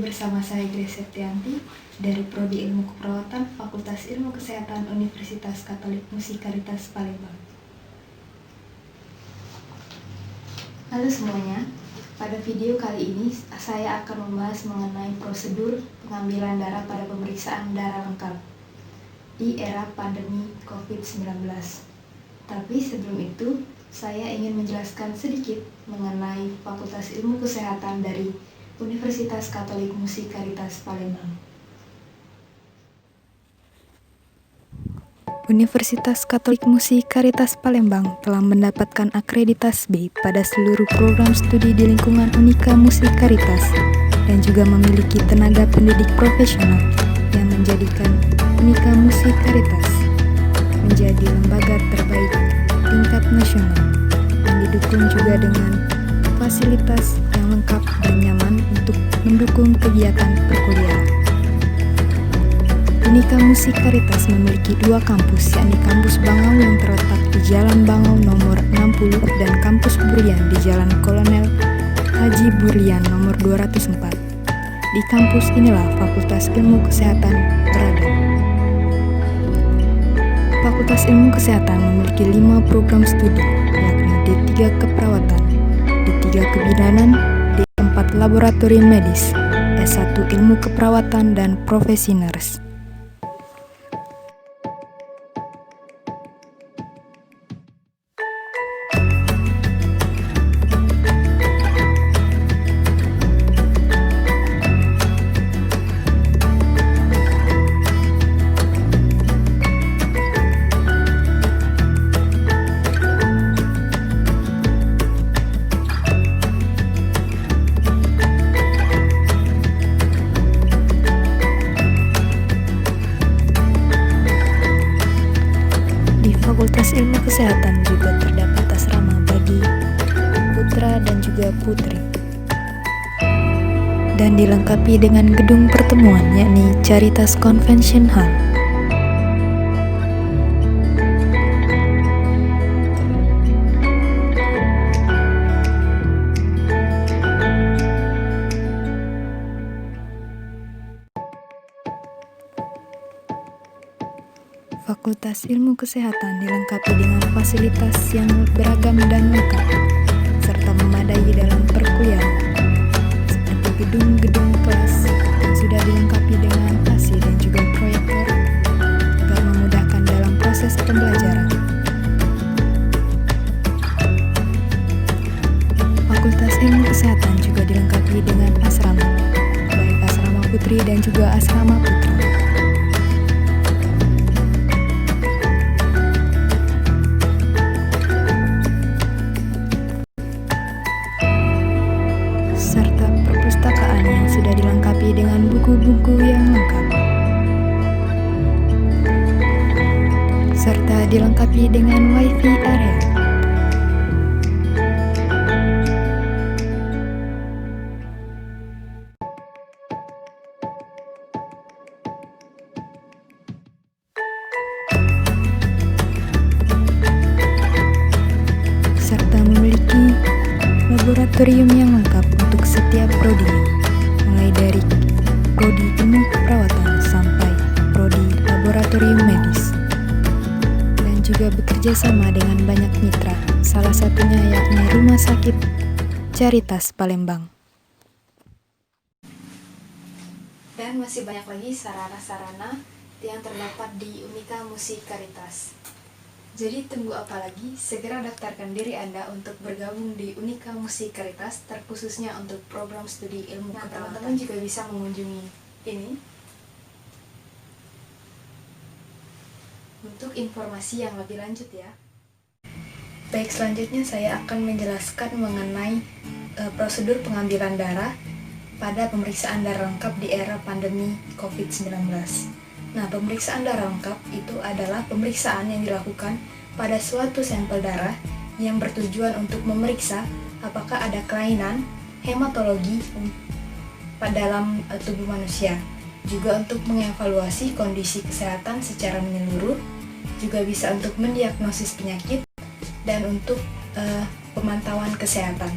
bersama saya Grace Septianti dari Prodi Ilmu Keperawatan Fakultas Ilmu Kesehatan Universitas Katolik Musikaritas Palembang. Halo semuanya, pada video kali ini saya akan membahas mengenai prosedur pengambilan darah pada pemeriksaan darah lengkap di era pandemi COVID-19. Tapi sebelum itu, saya ingin menjelaskan sedikit mengenai Fakultas Ilmu Kesehatan dari Universitas Katolik Musikaritas Palembang. Universitas Katolik Musikaritas Palembang telah mendapatkan akreditasi B pada seluruh program studi di lingkungan Unika Musikaritas dan juga memiliki tenaga pendidik profesional yang menjadikan Unika Musikaritas menjadi lembaga terbaik tingkat nasional yang didukung juga dengan fasilitas yang lengkap dan nyaman untuk mendukung kegiatan perkuliahan. Unika Musikaritas memiliki dua kampus, yakni Kampus Bangau yang terletak di Jalan Bangau nomor 60 dan Kampus Burian di Jalan Kolonel Haji Burian nomor 204. Di kampus inilah Fakultas Ilmu Kesehatan berada. Fakultas Ilmu Kesehatan memiliki 5 program studi, yakni D3 Keperawatan, D3 Kebidanan, D4 Laboratorium Medis, S1 Ilmu Keperawatan dan Profesi Nurse. Fakultas Ilmu Kesehatan juga terdapat asrama bagi putra dan juga putri, dan dilengkapi dengan gedung pertemuan yakni Caritas Convention Hall. Fakultas Ilmu Kesehatan dilengkapi dengan fasilitas yang beragam dan lengkap, serta memadai dalam perkuliahan, seperti gedung-gedung kelas yang sudah dilengkapi dengan AC dan juga proyektor, agar memudahkan dalam proses pembelajaran. Fakultas Ilmu Kesehatan juga dilengkapi dengan asrama, baik asrama putri dan juga asrama putra. Serta perpustakaan yang sudah dilengkapi dengan buku-buku yang lengkap, serta dilengkapi dengan wifi area. Serta memiliki laboratorium yang lengkap untuk setiap prodi, mulai dari prodi ilmu keperawatan sampai prodi laboratorium medis, dan juga bekerja sama dengan banyak mitra, salah satunya yakni Rumah Sakit Caritas Palembang. Dan masih banyak lagi sarana-sarana yang terdapat di Unika Musikaritas. Jadi tunggu apa lagi? Segera daftarkan diri Anda untuk bergabung di Unika Musikaritas, terkhususnya untuk program studi ilmu keperawatan. Teman-teman juga bisa mengunjungi ini untuk informasi yang lebih lanjut ya. Baik, selanjutnya saya akan menjelaskan mengenai prosedur pengambilan darah pada pemeriksaan darah lengkap di era pandemi COVID-19. Nah, pemeriksaan darah lengkap itu adalah pemeriksaan yang dilakukan pada suatu sampel darah yang bertujuan untuk memeriksa apakah ada kelainan hematologi dalam tubuh manusia, juga untuk mengevaluasi kondisi kesehatan secara menyeluruh, juga bisa untuk mendiagnosis penyakit, dan untuk pemantauan kesehatan.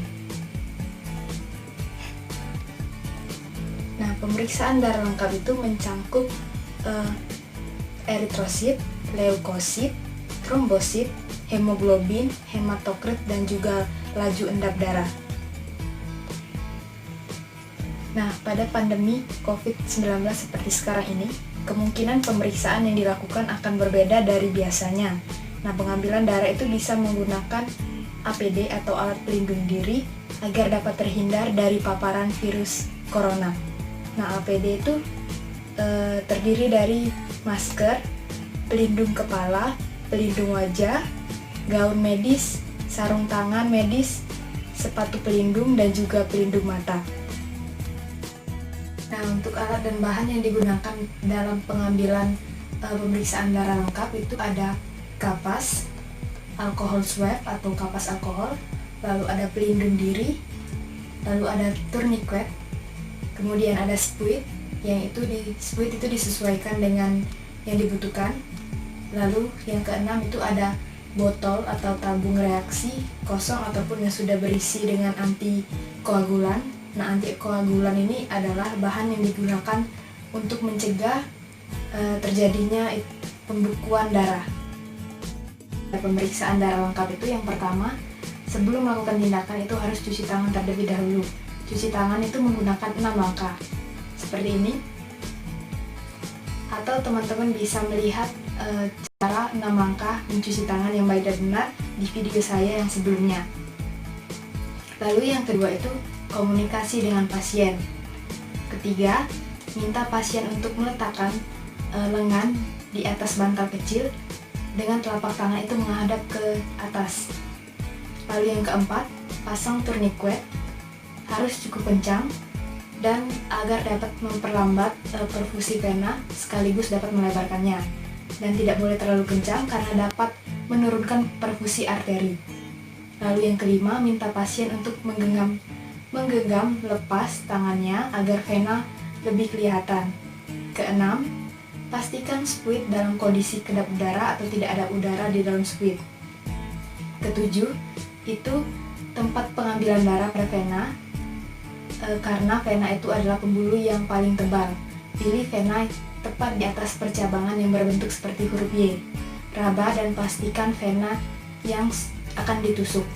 Nah, Pemeriksaan darah lengkap itu mencangkup eritrosit, leukosit, trombosit, hemoglobin, hematokrit, dan juga laju endap darah. Nah, pada pandemi COVID-19 seperti sekarang ini, kemungkinan pemeriksaan yang dilakukan akan berbeda dari biasanya. Nah, pengambilan darah itu bisa menggunakan APD atau alat pelindung diri agar dapat terhindar dari paparan virus corona. Nah, APD itu terdiri dari masker, pelindung kepala, pelindung wajah, gaun medis, sarung tangan medis, sepatu pelindung, dan juga pelindung mata. Nah, untuk alat dan bahan yang digunakan dalam pengambilan pemeriksaan darah lengkap itu ada kapas, alkohol swab atau kapas alkohol, lalu ada pelindung diri, lalu ada tourniquet, kemudian ada spuit, spuit itu disesuaikan dengan yang dibutuhkan. Lalu yang keenam itu ada botol atau tabung reaksi kosong ataupun yang sudah berisi dengan antikoagulan. Nah, antikoagulan ini adalah bahan yang digunakan untuk mencegah terjadinya pembekuan darah. Pemeriksaan darah lengkap itu yang pertama, sebelum melakukan tindakan itu harus cuci tangan terlebih dahulu. Cuci tangan itu menggunakan 6 langkah, seperti ini. Atau teman-teman bisa melihat cara 6 langkah mencuci tangan yang baik dan benar di video saya yang sebelumnya. Lalu yang kedua itu komunikasi dengan pasien. Ketiga, minta pasien untuk meletakkan lengan di atas bantal kecil dengan telapak tangan itu menghadap ke atas. Lalu yang keempat, pasang tourniquet harus cukup kencang dan agar dapat memperlambat perfusi vena sekaligus dapat melebarkannya, dan tidak boleh terlalu kencang karena dapat menurunkan perfusi arteri. Lalu yang kelima, minta pasien untuk menggenggam lepas tangannya agar vena lebih kelihatan. Keenam, pastikan spuit dalam kondisi kedap udara atau tidak ada udara di dalam spuit. Ketujuh, itu tempat pengambilan darah per vena, karena vena itu adalah pembuluh yang paling tebal. Pilih vena tepat di atas percabangan yang berbentuk seperti huruf Y. Raba dan pastikan vena yang akan ditusuk.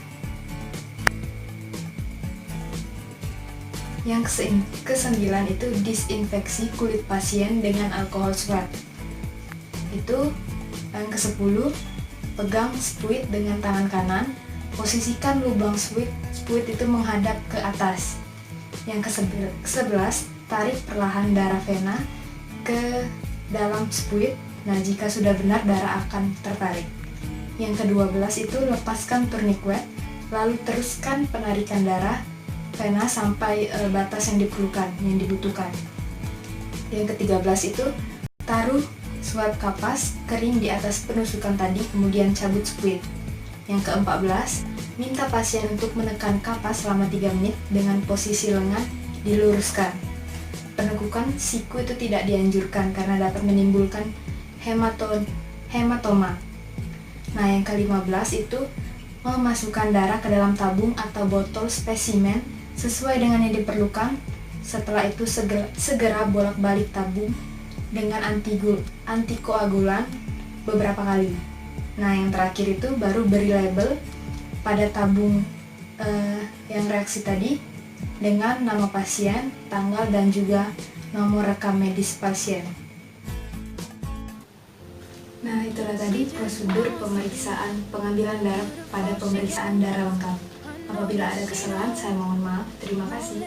Yang kesembilan itu disinfeksi kulit pasien dengan alkohol swab. Itu yang ke-10, pegang spuit dengan tangan kanan, posisikan lubang spuit itu menghadap ke atas. Yang ke-11, tarik perlahan darah vena ke dalam spuit. Nah, jika sudah benar darah akan tertarik. Yang ke-12 itu lepaskan tourniquet, lalu teruskan penarikan darah vena sampai batas yang dibutuhkan. Yang ke-13 itu taruh swab kapas kering di atas penusukan tadi, kemudian cabut spuit. Yang ke-14, minta pasien untuk menekan kapas selama 3 menit dengan posisi lengan diluruskan. Penekukan siku itu tidak dianjurkan karena dapat menimbulkan hematoma. Nah, yang ke-15 itu memasukkan darah ke dalam tabung atau botol spesimen sesuai dengan yang diperlukan. Setelah itu segera bolak-balik tabung dengan antikoagulan beberapa kali. Nah, yang terakhir itu baru beri label pada tabung yang reaksi tadi dengan nama pasien, tanggal, dan juga nomor rekam medis pasien. Nah, itulah tadi prosedur pengambilan darah pada pemeriksaan darah lengkap. Apabila ada kesalahan, saya mohon maaf. Terima kasih.